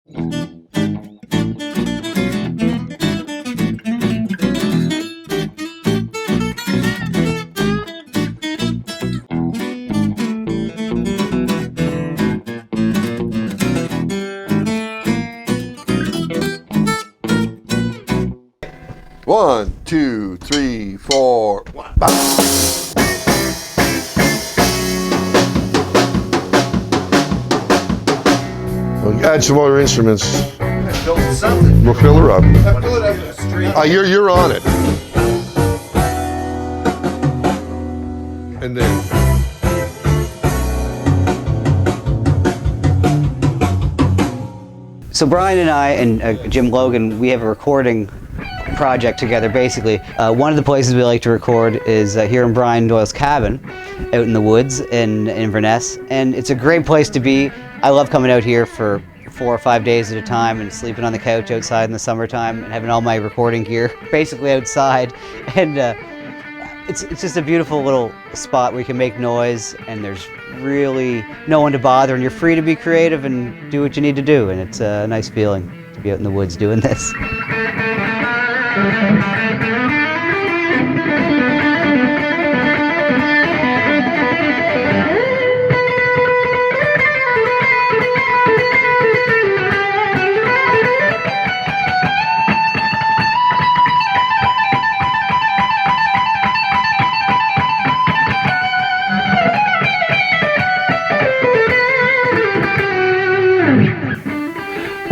One, two, three, four, one. We'll add some other instruments. We'll fill her up. You're on it. And then. So Brian and I and Jim Logan, we have a recording project together basically. One of the places we like to record is here in Brian Doyle's cabin out in the woods in Inverness, and it's a great place to be. I love coming out here for 4 or 5 days at a time and sleeping on the couch outside in the summertime and having all my recording gear basically outside, and it's just a beautiful little spot where you can make noise and there's really no one to bother and you're free to be creative and do what you need to do, and it's a nice feeling to be out in the woods doing this.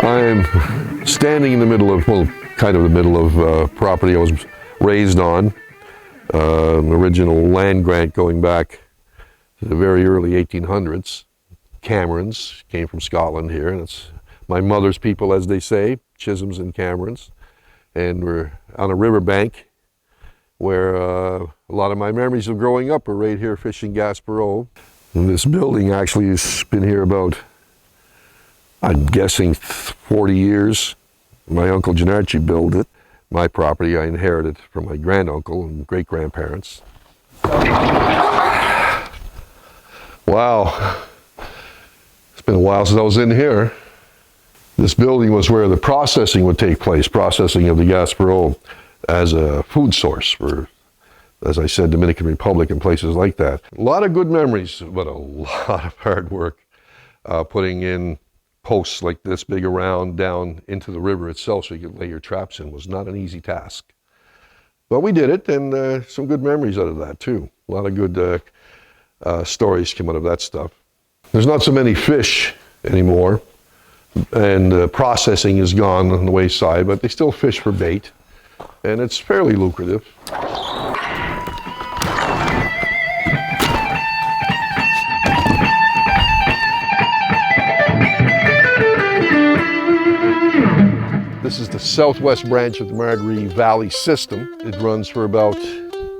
I'm standing in the middle of, well, kind of the middle of property I was raised on. An original land grant going back to the very early 1800s. Camerons came from Scotland here, and it's my mother's people, as they say, Chisholms and Camerons. And we're on a riverbank where a lot of my memories of growing up are right here fishing Gaspereau. And this building actually has been here about, I'm guessing, 40 years. My uncle Gennarchi built it. My property I inherited from my granduncle and great-grandparents. Wow, it's been a while since I was in here. This building was where the processing would take place, processing of the Gaspereau as a food source for, as I said, Dominican Republic and places like that. A lot of good memories, but a lot of hard work putting in posts like this big around down into the river itself so you could lay your traps in was not an easy task. But we did it, and some good memories out of that too. A lot of good stories came out of that stuff. There's not so many fish anymore, and processing is gone on the wayside, but they still fish for bait, and it's fairly lucrative. This is the southwest branch of the Margaree Valley system. It runs for about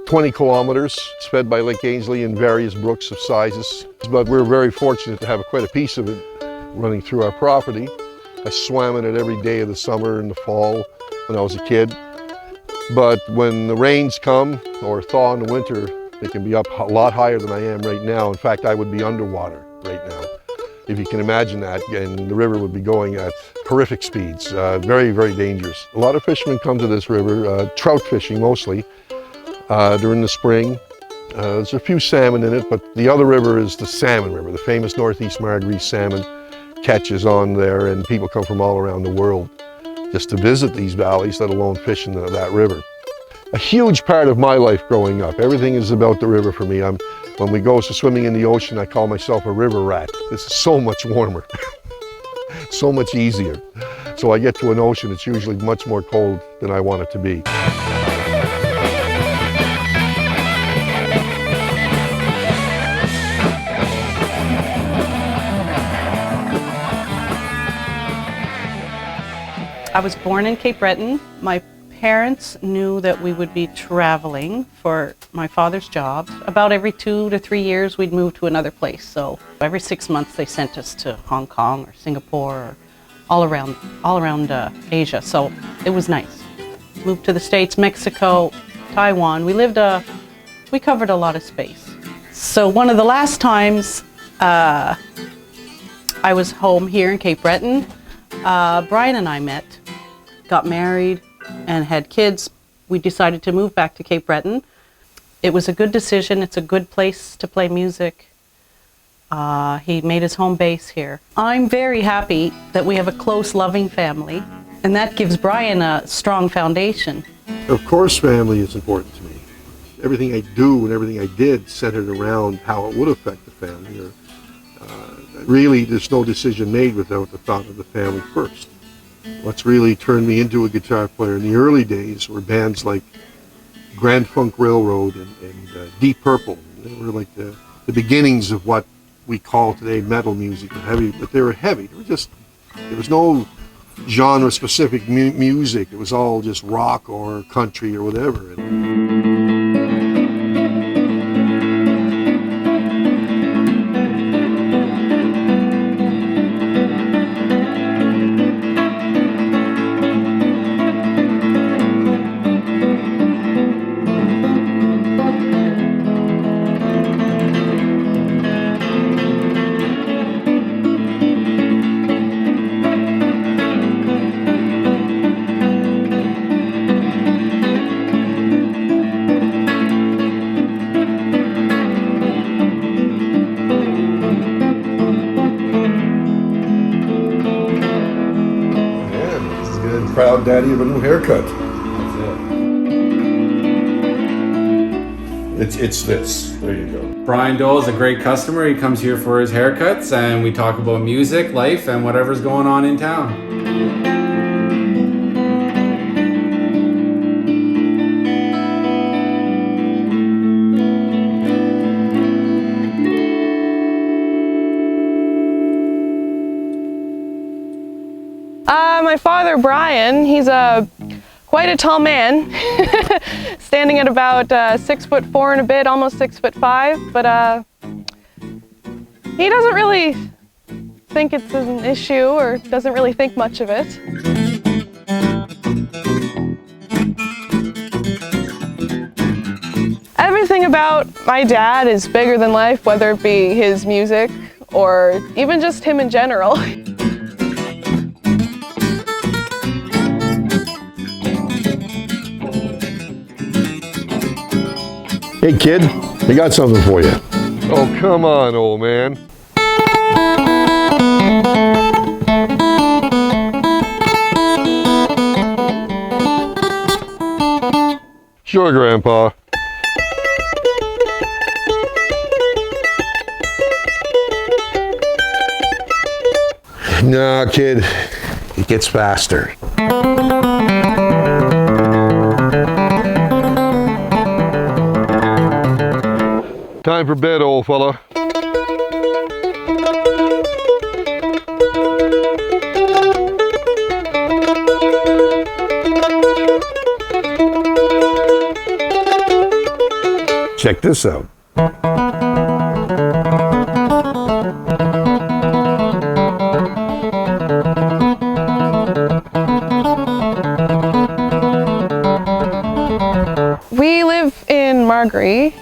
20 kilometers. It's fed by Lake Ainslie and various brooks of sizes. But we're very fortunate to have quite a piece of it running through our property. I swam in it every day of the summer and the fall when I was a kid. But when the rains come or thaw in the winter, they can be up a lot higher than I am right now. In fact, I would be underwater right now, if you can imagine that, and the river would be going at horrific speeds. Very, very dangerous. A lot of fishermen come to this river, trout fishing mostly, during the spring. There's a few salmon in it, but the other river is the Salmon River. The famous Northeast Margaree salmon catches on there, and people come from all around the world just to visit these valleys, let alone fish in that river. A huge part of my life growing up. Everything is about the river for me. When we go swimming in the ocean, I call myself a river rat. This is so much warmer, so much easier. So I get to an ocean, it's usually much more cold than I want it to be. I was born in Cape Breton. My parents knew that we would be traveling for my father's job. About every 2 to 3 years we'd move to another place. So every 6 months they sent us to Hong Kong or Singapore or all around Asia. So it was nice. Moved to the States, Mexico, Taiwan. We covered a lot of space. So one of the last times I was home here in Cape Breton, Brian and I met, got married, and had kids. We decided to move back to Cape Breton. It was a good decision. It's a good place to play music. He made his home base here. I'm very happy that we have a close, loving family, and that gives Brian a strong foundation. Of course, family is important to me. Everything I do and everything I did centered around how it would affect the family. Really, there's no decision made without the thought of the family first. What's really turned me into a guitar player in the early days were bands like Grand Funk Railroad and Deep Purple. They were like the beginnings of what we call today metal music, or heavy, but they were heavy. They were just, there was no genre-specific music. It was all just rock or country or whatever. Proud daddy of a new haircut. That's it. It's this. There you go. Brian Doyle is a great customer. He comes here for his haircuts, and we talk about music, life, and whatever's going on in town. My father, Brian, he's quite a tall man, standing at about 6'4" and a bit, almost 6'5", but he doesn't really think it's an issue or doesn't really think much of it. Everything about my dad is bigger than life, whether it be his music or even just him in general. Hey kid, I got something for you. Oh, come on, old man. Sure, Grandpa. Nah, kid, it gets faster. Time for bed, old fella. Check this out. We live in Margaree,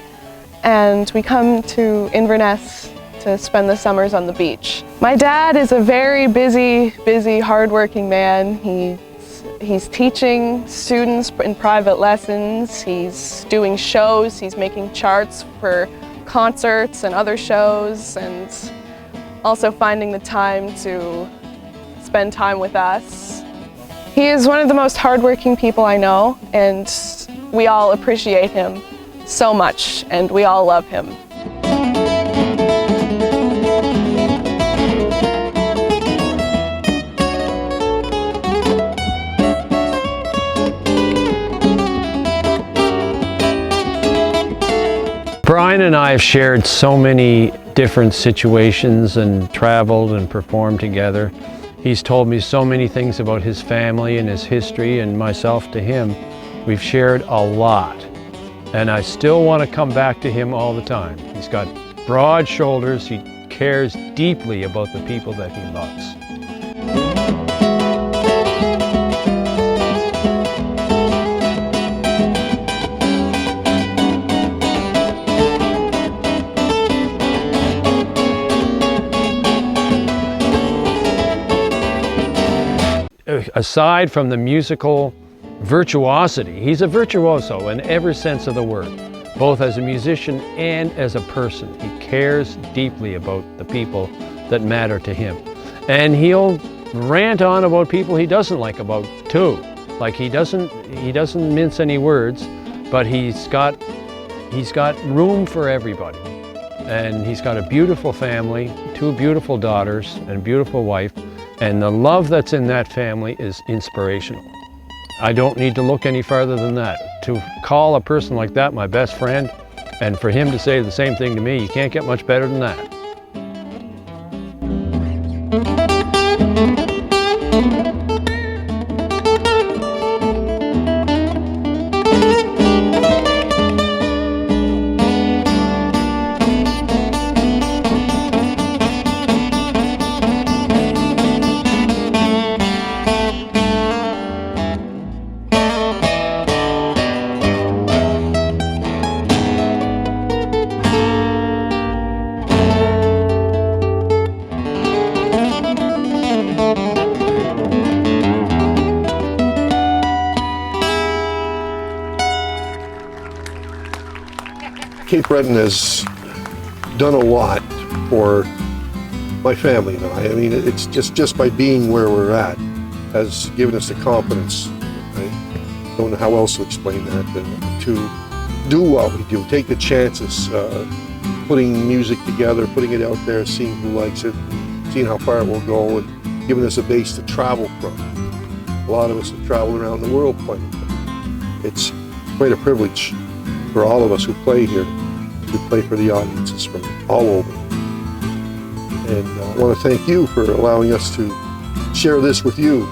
and we come to Inverness to spend the summers on the beach. My dad is a very busy, hardworking man. He's teaching students in private lessons, he's doing shows, he's making charts for concerts and other shows, and also finding the time to spend time with us. He is one of the most hardworking people I know, and we all appreciate him so much, and we all love him. Brian and I have shared so many different situations and traveled and performed together. He's told me so many things about his family and his history, and myself to him. We've shared a lot. And I still want to come back to him all the time. He's got broad shoulders. He cares deeply about the people that he loves. aside from the musical virtuosity, he's a virtuoso in every sense of the word, both as a musician and as a person. He cares deeply about the people that matter to him. And he'll rant on about people he doesn't like about too. Like he doesn't mince any words, but he's got room for everybody. And he's got a beautiful family, 2 beautiful daughters and a beautiful wife, and the love that's in that family is inspirational. I don't need to look any farther than that. To call a person like that my best friend, and for him to say the same thing to me, you can't get much better than that. Cape Breton has done a lot for my family and I. I mean, it's just by being where we're at has given us the confidence. I don't know how else to explain that, to do what we do, take the chances, putting music together, putting it out there, seeing who likes it, seeing how far it will go, and giving us a base to travel from. A lot of us have traveled around the world playing. It's quite a privilege for all of us who play here to play for the audiences from all over. And I want to thank you for allowing us to share this with you,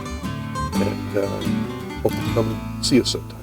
and hope you come and see us sometime.